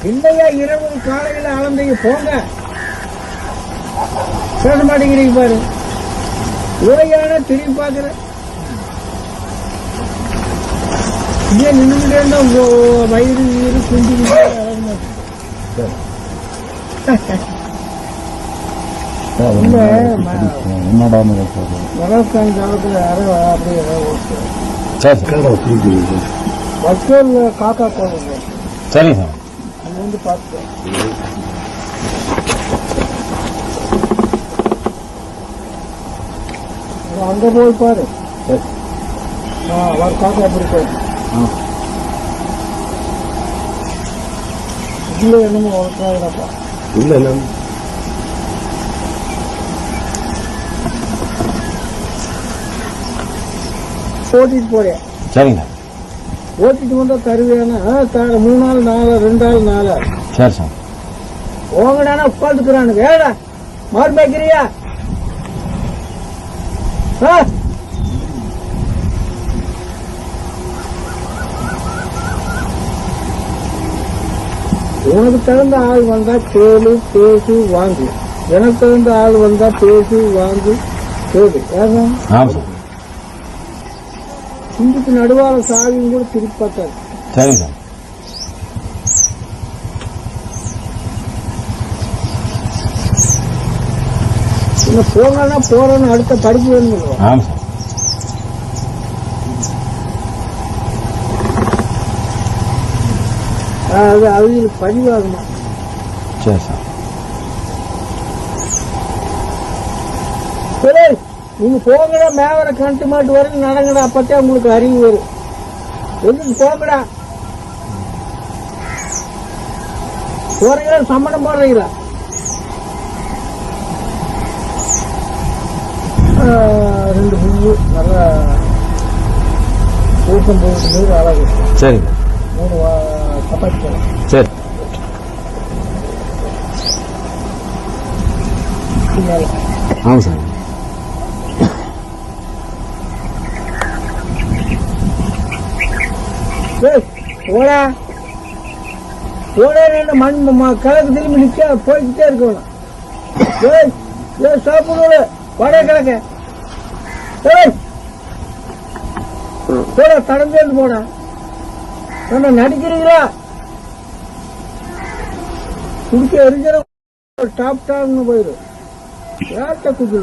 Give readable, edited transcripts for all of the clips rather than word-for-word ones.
இல்லையா இரவு காலையில ஆனந்தைக்கு போங்க. பேச மாட்டேங்கிறீங்க பாரு. உரையான திரும்பி பாக்குற இங்கே நின்றுகிட்டே இருந்தா வயிறு வீடு குஞ்சுக்கிட்டே வளர மாட்டேன். மகாத்தான் காலத்துல யாரும் அப்படியே வக்கோல் காக்கா போடுங்க. சரி சார், அங்க வந்து பார்த்து அங்க போய் பாரு. அவர் காக்கா அப்படி போய் இல்ல என்னமோ வளர்க்காதப்பா. இல்ல இல்ல ஓட்டிட்டு போறேன். சரிங்க. ஓட்டிட்டு வந்தா தருவேனா? 3 நாள் 4 2 நாள் 4. சரி சார். ஓங்கடானா உட்காந்துக்கிறானுங்க. ஏடா மாறு மேய்க்கிறியா? உனக்கு தகுந்த ஆள் வந்தா கேளு, பேசு, வாங்கு. எனக்கு தகுந்த ஆள் வந்தா பேசு, வாங்கு, கேளு. இந்துக்கு நடுவார சாவியும் கூட திருப்பி பார்த்தாரு. சரி சார். இன்னும் போங்கன்னா போறோன்னு அடுத்த படிப்பு வேணும். ஆமா சார். அது அவங்களுக்கு பதிவாகுமா? சரி சார். சரி, நீங்க போங்கடா. மேவர கண்டு மாட்டு வரைக்கும் நடங்கடா. அப்பத்தே உங்களுக்கு அறிவு வரும். எதுக்கு போங்கடா? போறீங்களா? சம்மணம் போடுறீங்களா? 2 பூ நல்லா ஊக்கம் போகுது. அழகு. சரிங்க. 3 சப்பாத்தி போடலாம். சரி. ஆமா சார். ஓடா ஓடா. மண் கிழக்கு திரும்பி நிக்க போய்கிட்டே இருக்கணும். சாப்பிடு வட கிழக்க போட. தடம்பேந்து போட. நடிக்கிறீங்களா? குடிக்க எரிஞ்சிட டாப் டாப்னு போயிடும். ஏத்த குடிச்சு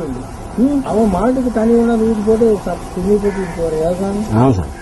அவன் மாட்டுக்கு தனி ஒன்றா வீட்டு போட்டு துணி போட்டு போற. ஆமா சார்.